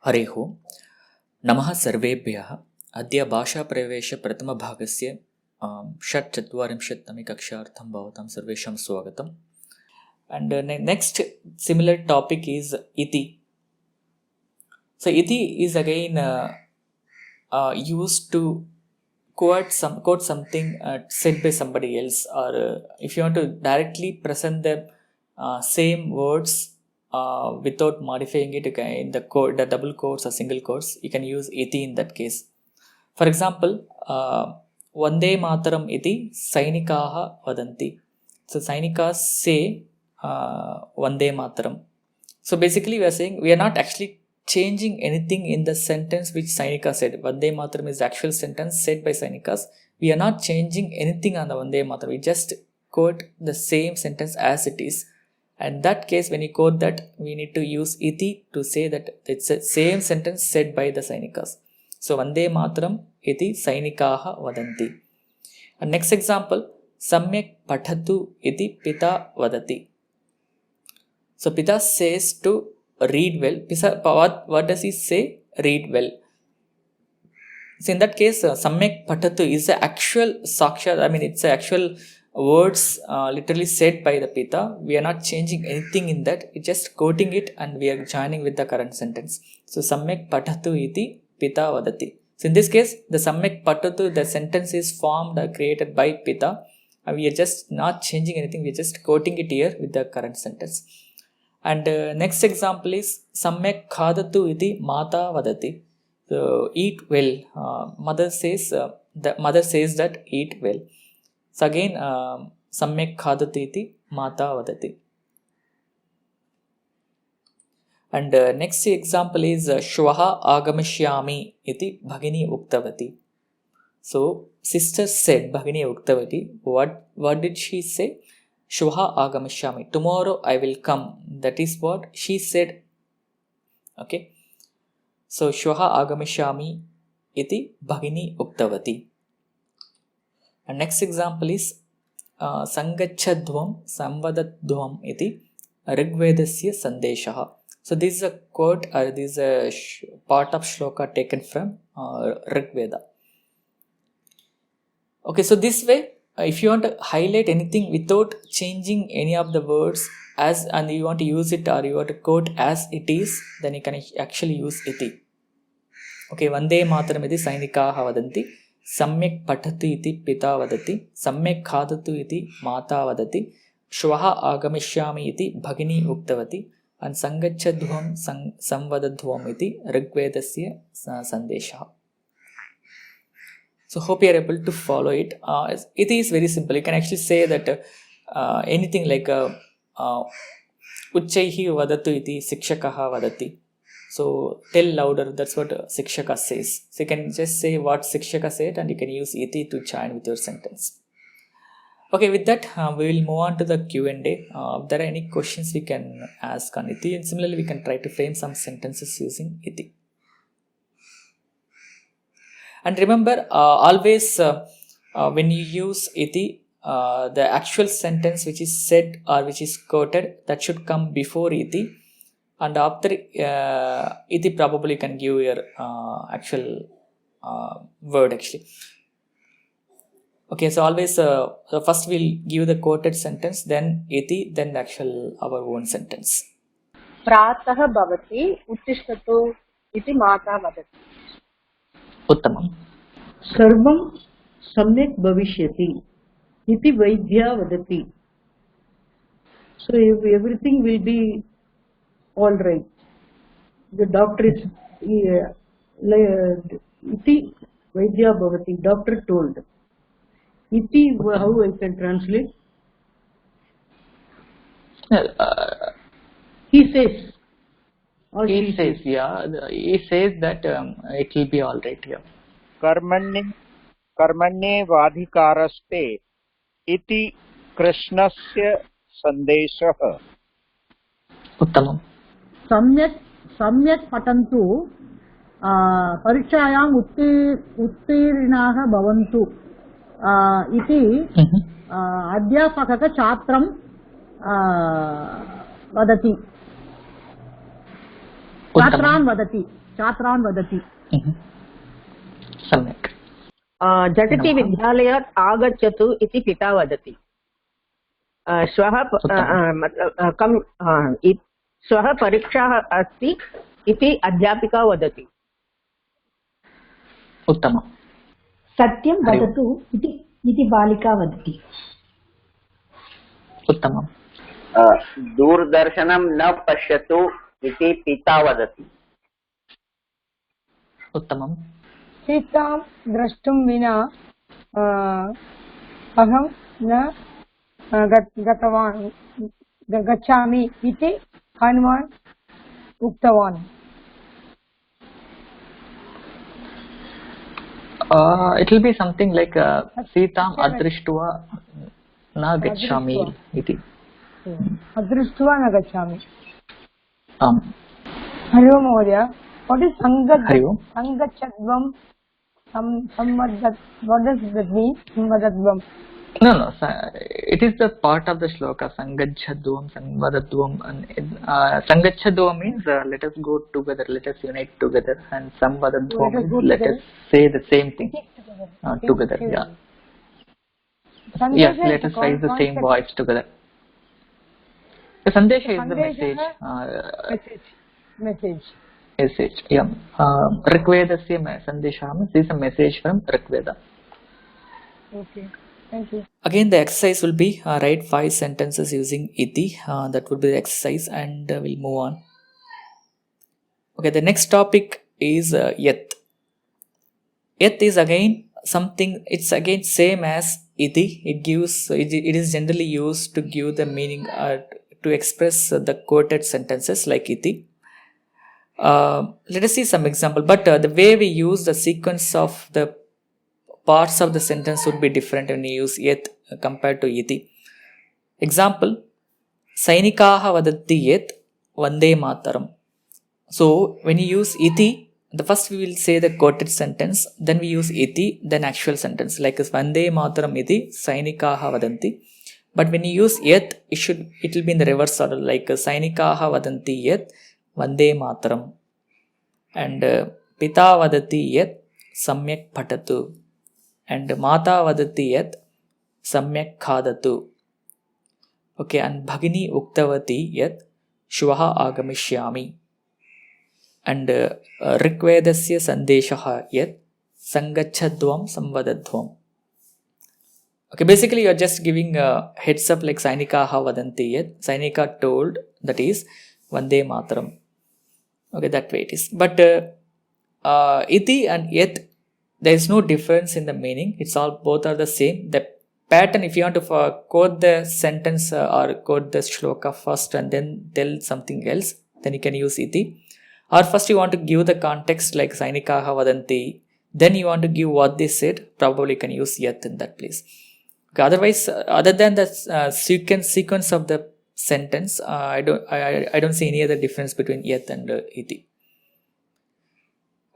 हरिः ओम् नमः सर्वेभ्यः। अद्य भाषाप्रवेश प्रथमभागस्य षट्चत्वारिंशत्तमे कक्षार्थं भवतां सर्वेषां स्वागतम्। And next similar topic is iti. So iti is again used to quote something said by somebody else, or if you want to directly present the same words without modifying it in the double quotes or single quotes, you can use iti in that case. For example, Vande Mataram iti Sainikaha vadanti. So Sainikas say Vande Mataram. So basically we are saying we are not actually changing anything in the sentence which Sainika said. Vande Mataram is the actual sentence said by Sainikas. We are not changing anything on the Vande Mataram. We just quote the same sentence as it is. And that case, when you quote that, we need to use iti to say that it's the same sentence said by the Sainikas. So Vande Mataram iti Sainikaha vadanti. And next example, Samyak Pathatu iti Pita vadati. So Pita says to read well. What does he say? Read well. So in that case, Samyak Pathatu is the actual saksha. It's the actual words literally said by the Pita. We are not changing anything in that. We're just quoting it and we are joining with the current sentence. So Samyak Pathatu iti Pita vadati. So in this case, the Samyak Pathatu, the sentence is formed or created by Pita. And we are just not changing anything. We are just quoting it here with the current sentence. And next example is Samyak Khadatu iti Mata vadati. So eat well. Mother says that eat well. So again, Samyak Khadatu iti Mata vadati. And next example is Shvaha agamishyami iti Bhagini uktavati. So sister said, Bhagini uktavati. What did she say? Shvaha agamishyami. Tomorrow I will come. That is what she said. Okay. So Shvaha agamishyami iti Bhagini uktavati. And next example is Sangachadhvam Samvadadhvam iti Rigvedasya Sandeshaha. So this is a quote, or this is a part of shloka taken from Rigveda. Okay, so this way, if you want to highlight anything without changing any of the words and you want to use it or you want to quote as it is, then you can actually use iti. Okay, Vande Mataram iti Sainikaha vadanti. Samyak Pathatu iti Pita vadati. Samyak Khadatu iti Mata vadati. Shvaha agamishyami iti Bhagini uktavati. And Sangachadhvam Samvadadhvam iti Rigvedasya Sandesha. So hope you are able to follow it. It is very simple. You can actually say that anything like Uchchaihi vadatu iti Sikshakaha vadati. So tell louder, that's what Sikshaka says. So you can just say what Sikshaka said and you can use iti to join with your sentence. Okay, with that, we will move on to the Q&A. If there are any questions we can ask on iti, and similarly we can try to frame some sentences using iti. And remember, always when you use iti, the actual sentence which is said or which is quoted, that should come before iti. And after iti, probably you can give your actual word actually. Okay, so always first we'll give the quoted sentence, then iti, then the actual our own sentence. Pratah bhavati uttishthatu iti mata vadati. Uttamam. Sarvam samyak bhavishyati iti vaidya vadati. So everything will be all right. The doctor is iti vaidya bhavati. Doctor told. Iti, how I can translate? He says. Or He says, yeah. He says that it will be all right. Yeah. कर्मण्ये वाधिकारस्ते इति कृष्णस्य सन्देशः. Uttamam. सम्यक् पठन्तु परीक्षायाम् उत्तीर्णाः भवन्तु इति अध्यापकः छात्रं वदति. छात्रान् वदति छात्रान् वदति सम्यक् झटिति विद्यालयात् आगच्छतु इति पिता वदति श्वः श्वः परीक्षा अस्ति इति अध्यापिका वदति उत्तमम् सत्यं वदतु इति बालिका वदति उत्तमम् दूरदर्शनं न पश्यतु इति पिता वदति उत्तमम् सीतां द्रष्टुं विना अहं न गच्छामि इति हनुमान् उक्तवान् it will be something like Sitam adrishtva na gacchami iti अदृष्ट्वा न गच्छामि हरि ओम् महोदय what is sangacchatvam what does that mean samvadatvam no it is the part of the shloka sangacchadvam samvadadvam and sangacchadvam means let us go together, let us unite together, and samvadadvam means let us say the same thing together. Yes, let us raise the same voice together. The sandesha is the message. Yeah. Rigvedasya sandesha means this is a message from Rigveda. Okay, thank you. Again, the exercise will be write 5 sentences using iti. That would be the exercise, and we'll move on. Okay, the next topic is yet. Yet is again something. It's again same as iti. It is generally used to give the meaning to express the quoted sentences like iti. Let us see some example, but the way we use the sequence of the parts of the sentence would be different when you use yet compared to iti. Example, Sainikaha vadanti yet vande mataram. So when you use iti, the first we will say the quoted sentence, then we use iti, then actual sentence like vande mataram iti Sainikaha vadanti. But when you use yet, it will be in the reverse order, like Sainikaha vadanti yet vande mataram, and pita vadati yet samyak patatu, and mata vadati yet samyak khadatu. Okay, and bhagini uktavati yet shvaha agamishyami, and rigvedasya sandeshaha yet sangachadvam samvadadvam. Okay, basically you are just giving a heads up like Sainikaha vadanti yet, Sainika told, that is vande mataram. Okay, that way it is. But iti and yet, there is no difference in the meaning. It's all, both are the same. The pattern, if you want to quote the sentence or quote the shloka first and then tell something else, then you can use iti. Or first you want to give the context like Sainikaha vadanti, then you want to give what they said, probably you can use yet in that place. Okay, otherwise, other than the sequence of the sentence, I don't see any other difference between yet and iti.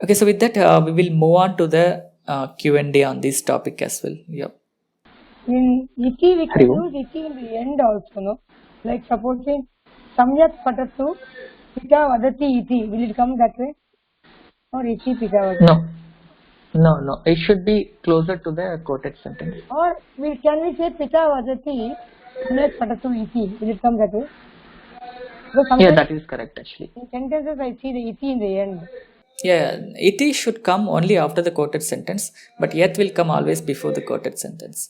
Okay, so with that, we will move on to the Q&A on this topic as well. Yep. In iti we can use iti in the end also, no? Like supposing samyak patatu pita vadati iti, will it come that way? Or iti pita vadati? No, it should be closer to the quoted sentence. Or can we say pita vadati samyak patatu iti, will it come that way? Yeah, that is correct actually. In sentences I see the iti in the end. Yeah, iti should come only after the quoted sentence, but yet will come always before the quoted sentence.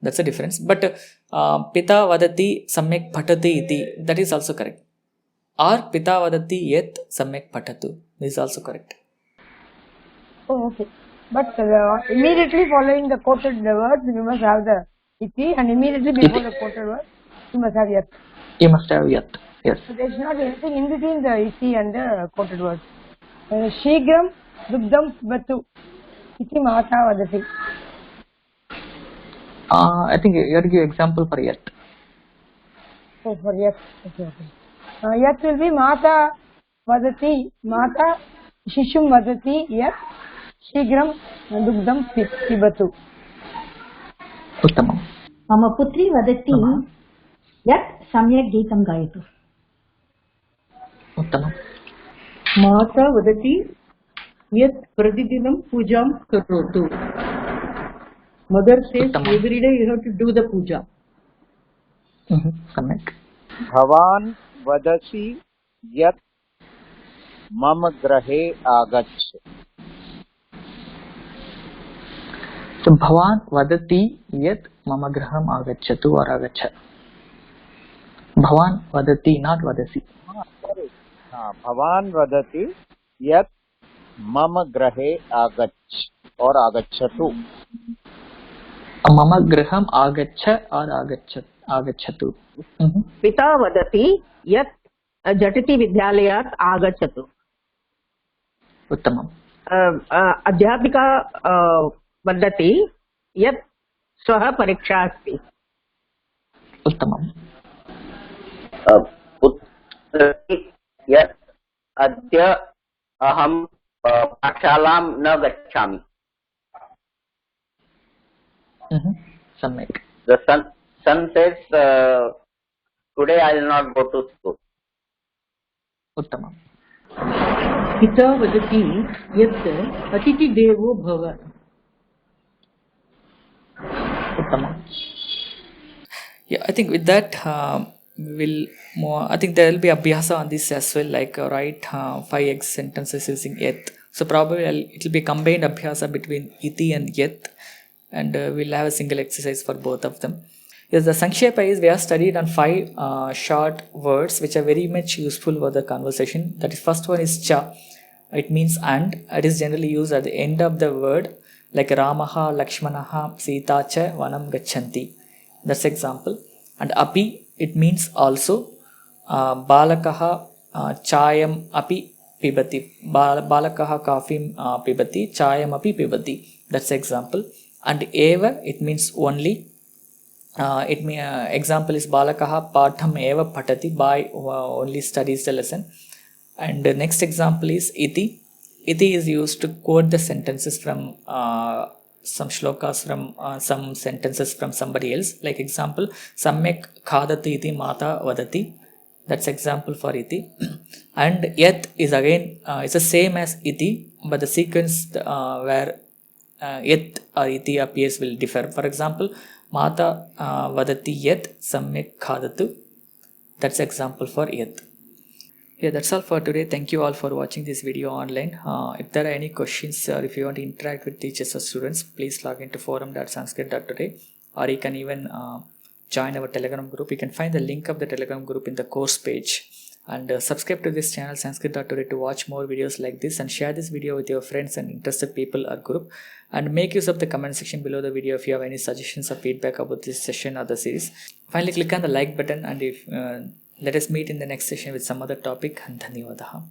That's the difference. But pita vadati samyak patati iti, that is also correct. Or pita vadati yet samyak patatu, this is also correct. Oh, okay. But immediately following the quoted words, we must have the iti, and immediately before the quoted words, you must have yet. You must have yet, yes. So there should not be anything in between the iti and the quoted words. Shigram dugdam batu iti mata vadati. I think you have to give example for yet. Oh, for yet. Okay. Yet will be mata vadati, mata shishum vadati yet shigram dugdam pibatu. Uttamam. मम पुत्री वदति यत् सम्यक् गीतं गायतु. उत्तमम्. माता वदति यत् प्रतिदिनं पूजां करोतु. Mother says Uttamam. every day you have to do the puja. सम्यक्. भवान् वदसि यत् मम गृहे आगच्छ. So भवान् वदति यत् मम गृहम् आगच्छतु or आगच्छ. भवान् वदति, not वदसि. भवान् वदति यत् मम गृहे आगच्छ और आगच्छतु. मम गृहम् आगच्छ or आगच्छतु. पिता वदति यत् झटिति विद्यालयात् आगच्छतु. उत्तमम्. अध्यापिका वदति यत् श्वः परीक्षा अस्ति. उत्तमम्. पुत्री यत् अद्य अहं पाठशालां न गच्छामि. सम्यक्. The son says, today I will not go to school. उत्तमम्. पिता वदति यत् अतिथिदेवो भव. उत्तमम्. Yeah, I think with that we'll more. I think there will be abhyasa on this as well, like write 5 sentences using yet. So probably it will be combined abhyasa between iti and yet, and we'll have a single exercise for both of them. Yes, the Sankshepa is we have studied on 5 short words which are very much useful for the conversation. That is, first one is cha. It means and. It is generally used at the end of the word, like Ramaha, Lakshmanaha, Sita cha vanam gacchanti. That's example. And api, it means also. Balakaha chayam api pibati. Balakaha kafim pibati. Chayam api pibati. That's example. And eva, it means only. Example is Balakaha Patham Eva Patati, by only studies the lesson. And the next example is Iti. Iti is used to quote the sentences from some shlokas from some sentences from somebody else. Like example, Samyak Khadati iti Mata Vadati. That's example for Iti. And Yat is again, it's the same as Iti, but the sequence where yet or iti appears will differ. For example, Mata vadati yet samyak khadatu. That's example for yet. Yeah, that's all for today. Thank you all for watching this video online. If there are any questions or if you want to interact with teachers or students, please log into forum.sanskrit.today, or you can even join our Telegram group. You can find the link of the Telegram group in the course page. And subscribe to this channel Sanskrit.Today to watch more videos like this, and share this video with your friends and interested people or group, and make use of the comment section below the video if you have any suggestions or feedback about this session or the series. Finally, click on the like button, and if let us meet in the next session with some other topic. Dhanyawadaha.